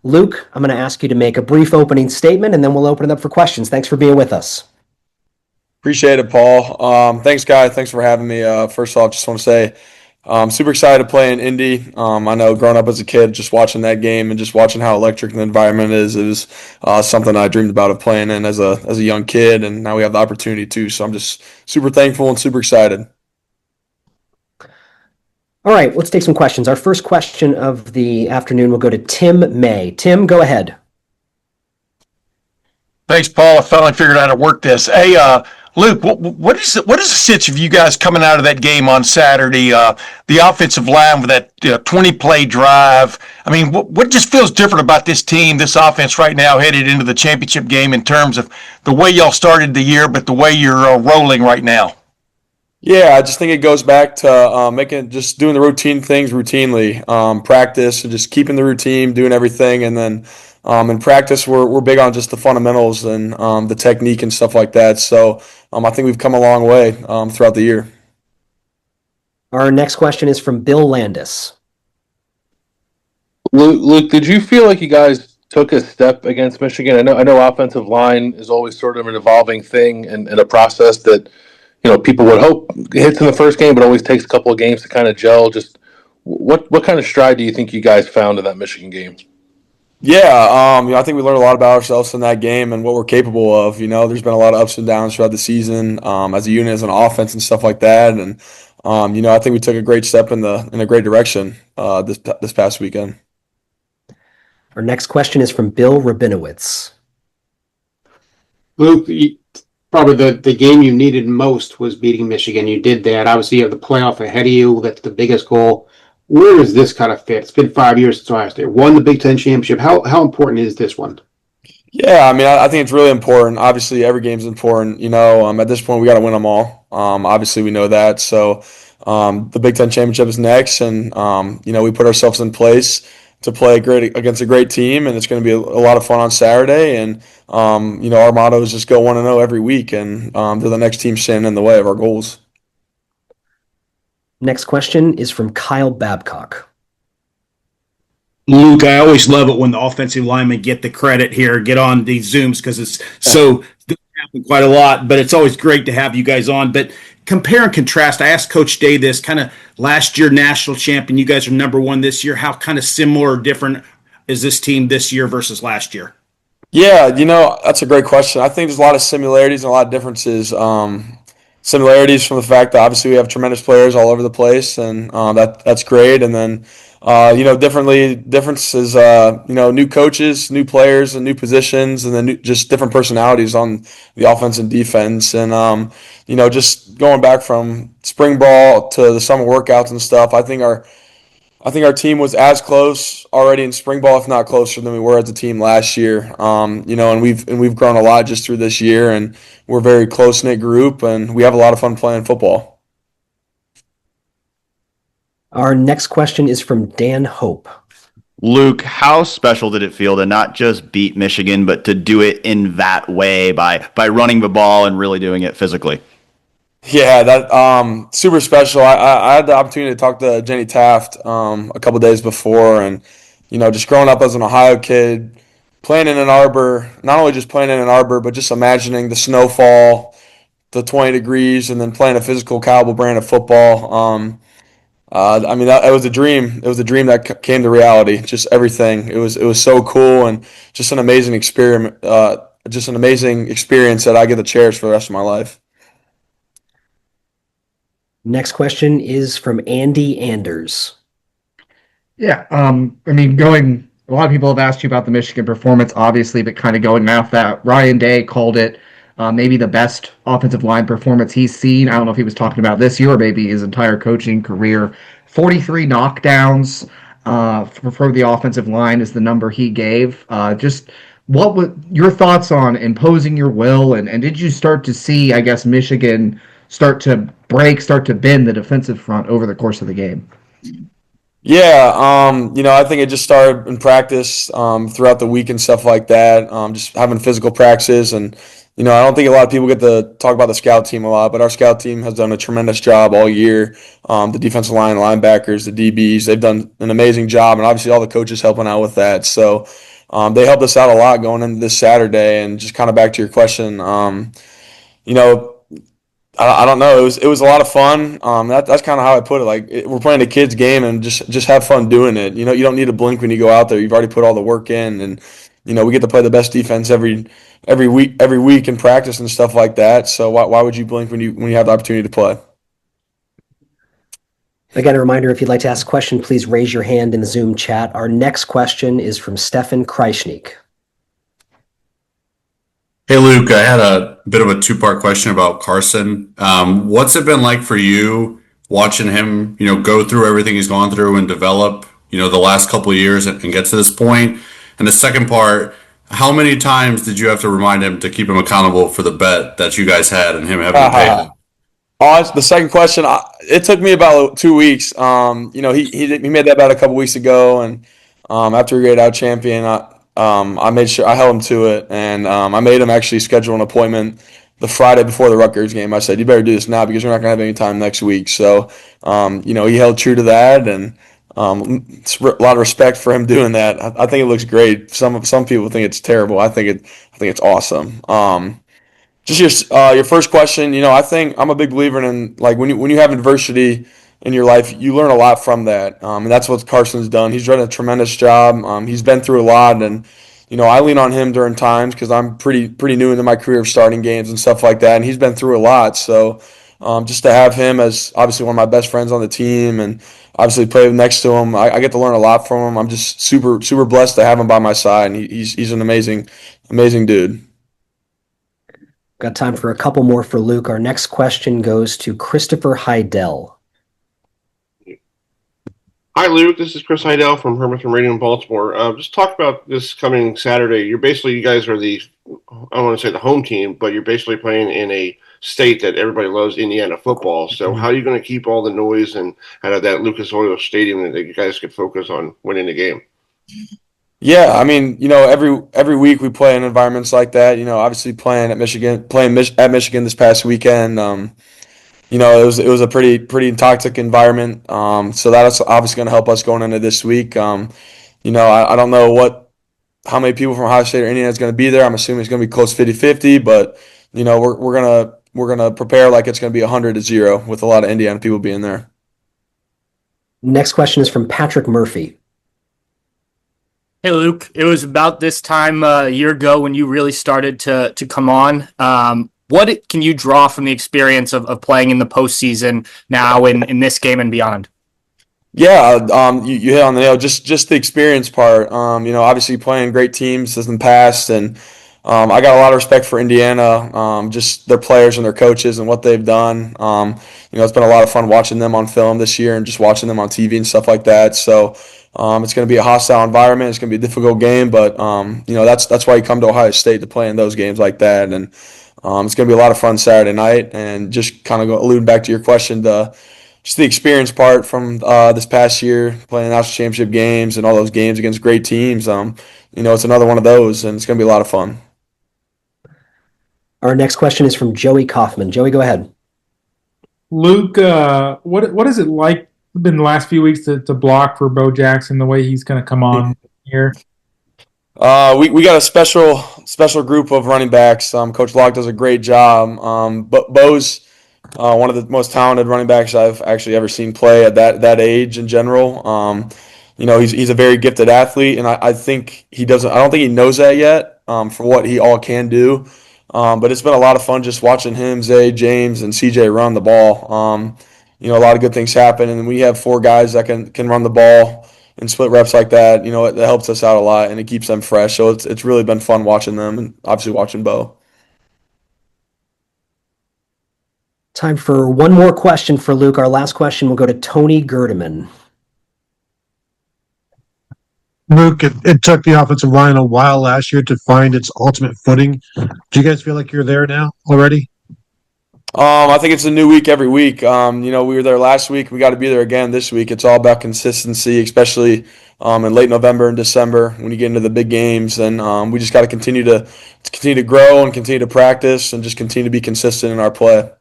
Luke, I'm going to ask you to make a brief opening statement, and then we'll open it up for questions. Thanks for being with us. Appreciate it, Paul. Thanks, guys. Thanks for having me. First off, just want to say I'm super excited to play in Indy. I know growing up as a kid, just watching that game and just watching how electric the environment is, it was something I dreamed about of playing in as a young kid, and now we have the opportunity too. So I'm just super thankful and super excited. All right, let's take some questions. Our first question of the afternoon will go to Tim May. Tim, go ahead. Thanks, Paul. I finally figured out how to work this. Hey, Luke, what is the sense of you guys coming out of that game on Saturday? The offensive line with that 20-play drive. I mean, what just feels different about this team, this offense right now headed into the championship game in terms of the way y'all started the year, but the way you're rolling right now? Yeah, I just think it goes back to just doing the routine things routinely, practice and just keeping the routine, doing everything, and then in practice we're big on just the fundamentals and the technique and stuff like that. So I think we've come a long way throughout the year. Our next question is from Bill Landis. Luke, did you feel like you guys took a step against Michigan? I know offensive line is always sort of an evolving thing and a process that people would hope hits in the first game, but always takes a couple of games to kind of gel. Just what kind of stride do you think you guys found in that Michigan game? Yeah, I think we learned a lot about ourselves in that game and what we're capable of. There's been a lot of ups and downs throughout the season as a unit, as an offense, and stuff like that. And I think we took a great step in a great direction this past weekend. Our next question is from Bill Rabinowitz. Luke, probably the game you needed most was beating Michigan. You did that. Obviously, you have the playoff ahead of you. That's the biggest goal. Where does this kind of fit? It's been 5 years since Ohio State won the Big Ten championship. How important is this one? Yeah, I mean, I think it's really important. Obviously, every game's important. At this point, we got to win them all. Obviously, we know that. So the Big Ten championship is next, and we put ourselves in place to play great against a great team, and it's going to be a lot of fun on Saturday. And our motto is just go 1-0 every week, and they're the next team standing in the way of our goals. Next question is from Kyle Babcock. Luke, I always love it when the offensive linemen get the credit here, get on these Zooms, because it's so happen quite a lot, but it's always great to have you guys on. But compare and contrast, I asked Coach Day this, kind of last year national champion, you guys are number one this year. How kind of similar or different is this team this year versus last year? Yeah, that's a great question. I think there's a lot of similarities and a lot of differences. Similarities from the fact that obviously we have tremendous players all over the place, and that's great. And then, differences, new coaches, new players, and new positions, and then just different personalities on the offense and defense. And, just going back from spring ball to the summer workouts and stuff, I think our team was as close already in spring ball, if not closer, than we were as a team last year. And we've grown a lot just through this year, and we're a very close-knit group, and we have a lot of fun playing football. Our next question is from Dan Hope. Luke, how special did it feel to not just beat Michigan, but to do it in that way by running the ball and really doing it physically? Yeah, that super special. I had the opportunity to talk to Jenny Taft a couple days before, and just growing up as an Ohio kid, playing in Ann Arbor, not only just playing in Ann Arbor, but just imagining the snowfall, the 20 degrees, and then playing a physical cowboy brand of football. It was a dream. It was a dream that came to reality. Just everything. It was so cool, and just an amazing experiment. Just an amazing experience that I get to cherish for the rest of my life. Next question is from Andy Anders. Yeah, a lot of people have asked you about the Michigan performance, obviously, but kind of going off that, Ryan Day called it maybe the best offensive line performance he's seen. I don't know if he was talking about this year or maybe his entire coaching career. 43 knockdowns for the offensive line is the number he gave. Just what were your thoughts on imposing your will, and did you start to see, I guess, Michigan start to bend the defensive front over the course of the game? Yeah, I think it just started in practice throughout the week and stuff like that, just having physical practices. And, I don't think a lot of people get to talk about the scout team a lot, but our scout team has done a tremendous job all year. The defensive line, linebackers, the DBs, they've done an amazing job, and obviously all the coaches helping out with that. So they helped us out a lot going into this Saturday. And just kind of back to your question, you know, I don't know. It was a lot of fun. That's kind of how I put it. Like we're playing a kids game and just have fun doing it. You know, you don't need to blink when you go out there. You've already put all the work in, and we get to play the best defense every week in practice and stuff like that. So why would you blink when you have the opportunity to play? Again, a reminder, if you'd like to ask a question, please raise your hand in the Zoom chat. Our next question is from Stefan Kreisnik. Hey, Luke, I had a bit of a two-part question about Carson. What's it been like for you watching him, go through everything he's gone through and develop, the last couple of years and get to this point? And the second part, how many times did you have to remind him to keep him accountable for the bet that you guys had and him having to pay him? Oh, the second question, it took me about 2 weeks. He made that bet a couple weeks ago, and after we graded out champion, I made sure I held him to it, and I made him actually schedule an appointment the Friday before the Rutgers game. I said, "You better do this now because we're not going to have any time next week." So, he held true to that, and it's a lot of respect for him doing that. I think it looks great. Some people think it's terrible. I think it's awesome. Just your first question, I think I'm a big believer in like when you have adversity in your life, you learn a lot from that, and that's what Carson's done. He's done a tremendous job. He's been through a lot, and I lean on him during times because I'm pretty new into my career of starting games and stuff like that, and he's been through a lot. So just to have him as obviously one of my best friends on the team, and obviously play next to him, I get to learn a lot from him. I'm just super blessed to have him by my side, and he's an amazing dude. Got time for a couple more for Luke. Our next question goes to Christopher Heidel. Hi, Luke. This is Chris Heidel from Hermiton Radio in Baltimore. Just talk about this coming Saturday. You guys are I don't want to say the home team, but you're basically playing in a state that everybody loves, Indiana football. So how are you going to keep all the noise and out of that Lucas Oil Stadium that you guys could focus on winning the game? Yeah, I mean, every week we play in environments like that. Obviously playing at Michigan this past weekend. It was a pretty toxic environment. So that's obviously going to help us going into this week. I don't know how many people from Ohio State or Indiana is going to be there. I'm assuming it's going to be close 50-50, but we're gonna prepare like it's going to be 100-0 with a lot of Indiana people being there. Next question is from Patrick Murphy. Hey, Luke, it was about this time a year ago when you really started to come on. What can you draw from the experience of playing in the postseason now in this game and beyond? Yeah, you hit on the nail. Just the experience part. Obviously playing great teams in the past, and I got a lot of respect for Indiana, just their players and their coaches and what they've done. It's been a lot of fun watching them on film this year and just watching them on TV and stuff like that. So it's going to be a hostile environment. It's going to be a difficult game, but that's why you come to Ohio State to play in those games like that. And it's going to be a lot of fun Saturday night. And just kind of alluding back to your question, just the experience part from this past year, playing national championship games and all those games against great teams. It's another one of those, and it's going to be a lot of fun. Our next question is from Joey Kaufman. Joey, go ahead. Luke, what is it like been the last few weeks to block for Bo Jackson, the way he's going to come on here? We got a special group of running backs. Coach Locke does a great job. But Bo's one of the most talented running backs I've actually ever seen play at that age in general. He's a very gifted athlete, and I think he doesn't. I don't think he knows that yet for what he all can do. But it's been a lot of fun just watching him, Zay, James, and CJ run the ball. A lot of good things happen, and we have 4 guys that can run the ball and split reps like that. It helps us out a lot, and it keeps them fresh. So it's really been fun watching them, and obviously watching Bo. Time for one more question for Luke. Our last question will go to Tony Gerdeman. Luke, it took the offensive line a while last year to find its ultimate footing. Do you guys feel like you're there now already? I think it's a new week every week. We were there last week. We got to be there again this week. It's all about consistency, especially in late November and December when you get into the big games. And we just got to continue to grow and continue to practice and just continue to be consistent in our play.